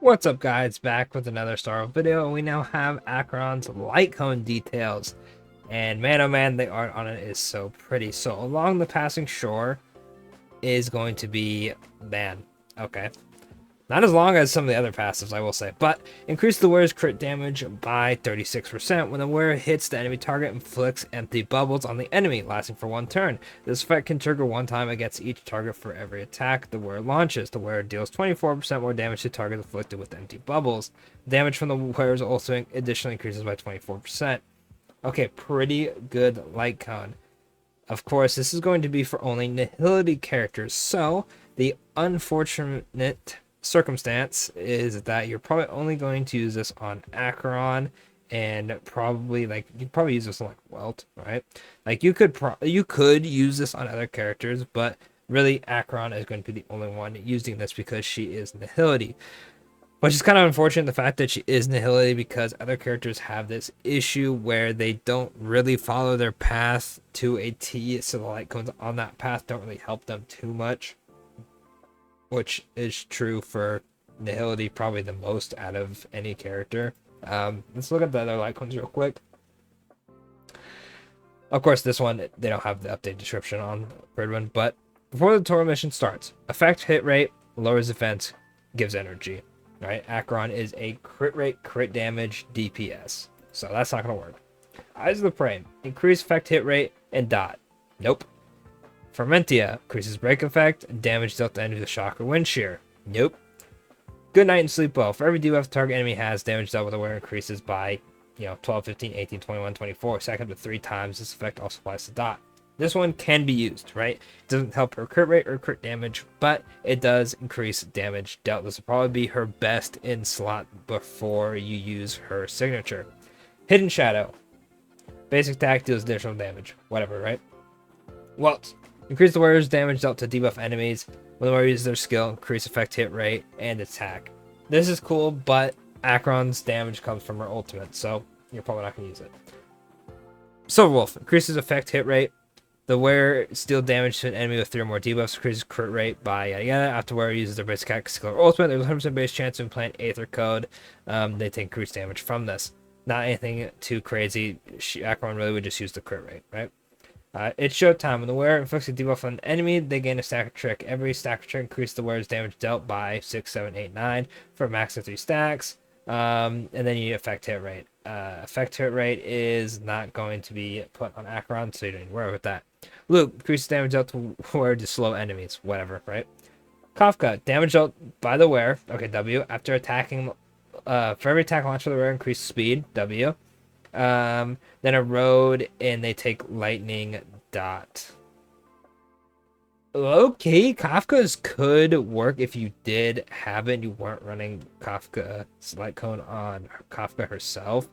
What's up, guys? Back with another Star Rail video, and we now have Acheron's light cone details. And man, oh man, the art on it is so pretty. So along the passing shore is going to be, man, okay. Not as long as some of the other passives, I will say, but increase the wearer's crit damage by 36% when the wearer hits the enemy target and inflicts empty bubbles on the enemy, lasting for one turn. This effect can trigger one time against each target for every attack the wearer launches. The wearer deals 24% more damage to targets afflicted with empty bubbles. Damage from the wearers also additionally increases by 24%. Okay, pretty good light cone. Of course, this is going to be for only nihility characters, so the unfortunate circumstance is that you're probably only going to use this on Acheron, and probably you'd probably use this on like Welt, right? Like you could use this on other characters, but really Acheron is going to be the only one using this because she is nihility. Which is kind of unfortunate, the fact that she is nihility, because other characters have this issue where they don't really follow their path to a T, so the light cones on that path don't really help them too much. Which is true for nihility probably the most out of any character. Let's look at the other light cones real quick. Of course, this one, they don't have the updated description on Gridwin, but before the tutorial mission starts, effect hit rate, lowers defense, gives energy. Right? Acheron is a crit rate, crit damage, DPS. So that's not going to work. Eyes of the Prey, increase effect hit rate, and dot. Nope. Fermentia, increases break effect, damage dealt to enemies with shock or wind shear. Nope. Good night and sleep well. For every debuff the target enemy has, damage dealt with aware increases by 12, 15, 18, 21, 24. Second to 3 times. This effect also applies to dot. This one can be used, right? It doesn't help her crit rate or crit damage, but it does increase damage dealt. This will probably be her best in slot before you use her signature. Hidden Shadow. Basic attack deals additional damage. Whatever, right? Welt. Increase the wearer's damage dealt to debuff enemies. When the wearer uses their skill, increase effect hit rate and attack. This is cool, but Acheron's damage comes from her ultimate, so you're probably not going to use it. Silver Wolf. Increases effect hit rate. The wearer deals damage to an enemy with 3 or more debuffs, increases crit rate by yada yada. After the wearer uses their basic attack, skill, or ultimate, there's a 100% base chance to implant Aether Code. They take increased damage from this. Not anything too crazy. Acheron really would just use the crit rate, right? It's showtime. When the wearer inflicts a debuff on an enemy, they gain a stack of trick. Every stack of trick increases the wearer's damage dealt by 6, 7, 8, 9 for a max of 3 stacks. And then you effect hit rate. Effect hit rate is not going to be put on Acheron, so you don't need to worry with that. Luke, increases damage dealt to wearer to slow enemies. Whatever, right? Kafka, damage dealt by the wearer. Okay, W. After attacking, for every attack launched by the wearer, increase speed. W. Then Erode, and they take lightning dot. Okay, Kafka's could work if you did have it and you weren't running Kafka's light cone on Kafka herself.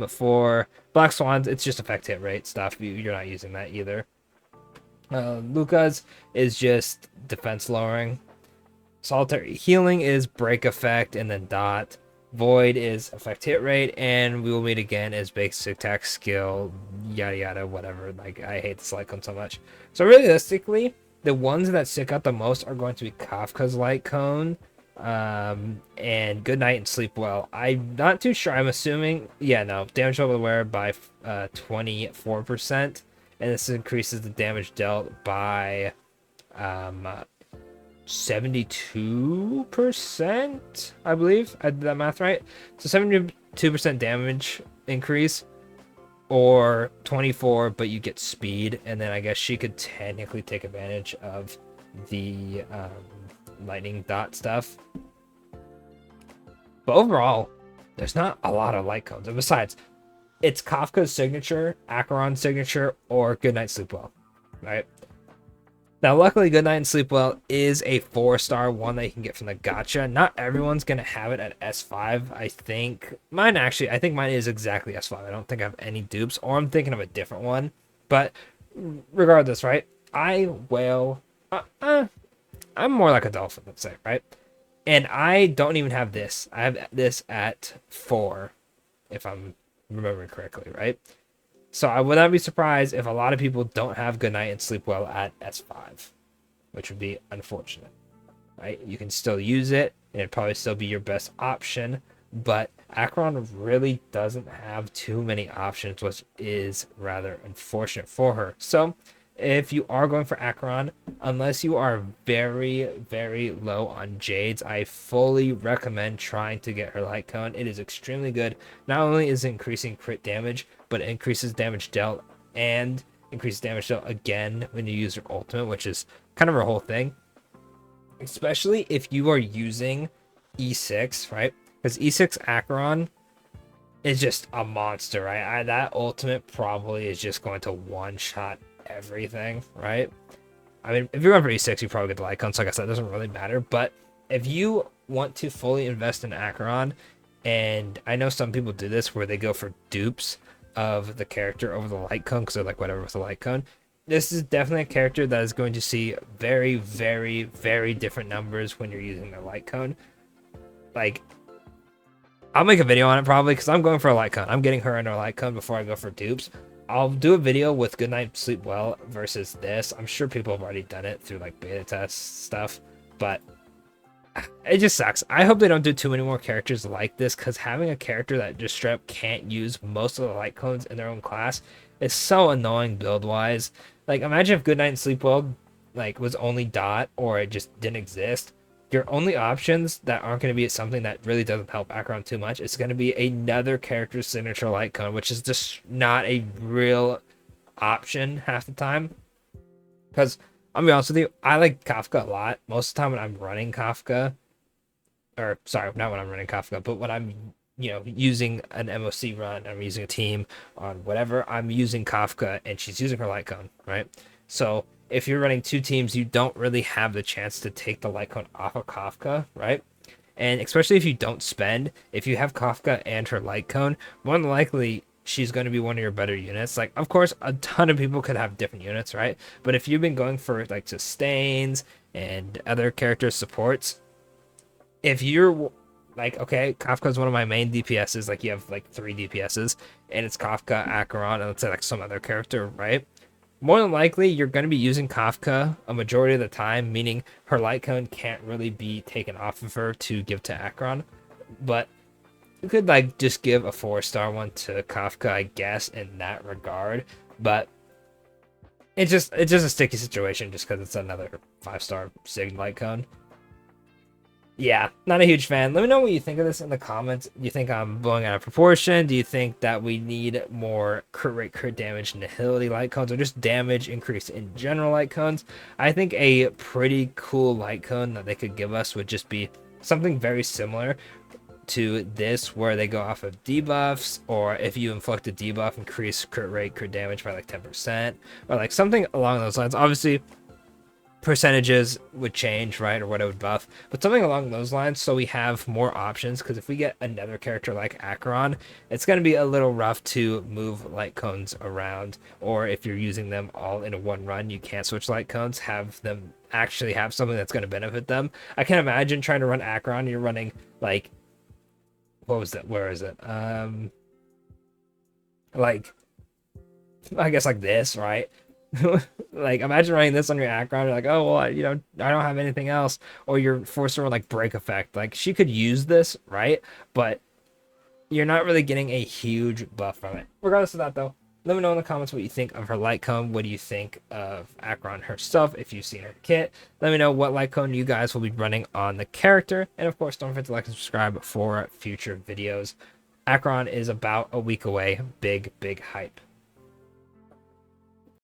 For Black Swans, it's just effect hit rate stuff. You're not using that either. Luca's is just defense lowering. Solitary healing is break effect and then dot. Void is effect hit rate, and we will meet again as basic attack skill, yada yada, whatever. Like, I hate this light cone so much. So realistically, the ones that stick out the most are going to be Kafka's light cone, and Good Night and Sleep Well. I'm not too sure. I'm assuming, damage over the wearer by 24%, and this increases the damage dealt by 72%, I believe. I did that math right. So 72% damage increase, or 24, but you get speed, and then I guess she could technically take advantage of the lightning dot stuff. But overall, there's not a lot of light cones. And besides, it's Kafka's signature, Acheron's signature, or Good Night Sleep Well, right? Now, luckily, Good Night and Sleep Well is a 4-star one that you can get from the gacha. Not everyone's going to have it at S5. I think mine is exactly S5. I don't think I have any dupes, or I'm thinking of a different one. But regardless, right? I'm more like a dolphin, let's say, right? And I don't even have this. I have this at 4, if I'm remembering correctly, right? So I would not be surprised if a lot of people don't have Good Night and Sleep Well at S5, which would be unfortunate, right? You can still use it. and it'd probably still be your best option. But Acheron really doesn't have too many options, which is rather unfortunate for her. So if you are going for Acheron, unless you are very, very low on Jades, I fully recommend trying to get her Light Cone. It is extremely good. Not only is it increasing crit damage, but it increases damage dealt and increases damage dealt again when you use your ultimate, which is kind of her whole thing. Especially if you are using E6, right? Because E6 Acheron is just a monster, right? That ultimate probably is just going to one-shot everything, right? I mean, if you're going for E6, you probably get the Light Cone, so I guess that doesn't really matter. But if you want to fully invest in Acheron, and I know some people do this where they go for dupes of the character over the Light Cone because they're like, whatever with the Light Cone. This is definitely a character that is going to see very, very, very different numbers when you're using the Light Cone. Like, I'll make a video on it probably because I'm going for a Light Cone. I'm getting her into a Light Cone before I go for dupes. I'll do a video with Goodnight Sleep Well versus this. I'm sure people have already done it through like beta test stuff, but it just sucks. I hope they don't do too many more characters like this, because having a character that just straight up can't use most of the Light Cones in their own class is so annoying build wise. Like, imagine if Goodnight Sleep Well like was only dot or it just didn't exist. Your only options that aren't going to be something that really doesn't help Acheron too much. It's going to be another character's signature Light Cone, which is just not a real option half the time. Because I'll be honest with you, I like Kafka a lot. Most of the time when I'm running Kafka, or sorry, not when I'm running Kafka, but when I'm using an MOC run, I'm using a team on whatever, I'm using Kafka and she's using her Light Cone, right? So if you're running two teams, you don't really have the chance to take the Light Cone off of Kafka, right? And especially if you don't spend, if you have Kafka and her Light Cone, more than likely she's going to be one of your better units. Like, of course, a ton of people could have different units, right? But if you've been going for like sustains and other character supports, if you're like, okay, Kafka is one of my main DPSs, like you have like 3 DPSs, and it's Kafka, Acheron, and let's say like some other character, right? More than likely, you're going to be using Kafka a majority of the time, meaning her Light Cone can't really be taken off of her to give to Acheron. But you could like just give a 4-star one to Kafka, I guess, in that regard. But it's just a sticky situation just because it's another 5-star Sig Light Cone. Yeah, not a huge fan. Let me know what you think of this in the comments. Do you think I'm blowing out of proportion? Do you think that we need more crit rate, crit damage, nihility Light Cones, or just damage increase in general Light Cones? I think a pretty cool Light Cone that they could give us would just be something very similar to this, where they go off of debuffs, or if you inflict a debuff, increase crit rate, crit damage by like 10%, or like something along those lines. Obviously, percentages would change, right, or what it would buff, but something along those lines, so we have more options. Because if we get another character like Acheron, it's going to be a little rough to move Light Cones around, or if you're using them all in a one run, you can't switch Light Cones, have them actually have something that's going to benefit them. I can imagine trying to run Acheron, you're running like, what was that, where is it, like, I guess like this, right? Like, imagine running this on your Acheron, you're like, oh, well, I don't have anything else, or you're forced to run like Break Effect. Like, she could use this, right? But you're not really getting a huge buff from it. Regardless of that, though, let me know in the comments what you think of her Light Cone. What do you think of Acheron herself, if you've seen her kit? Let me know what Light Cone you guys will be running on the character. And of course, don't forget to like and subscribe for future videos. Acheron is about a week away. Big hype.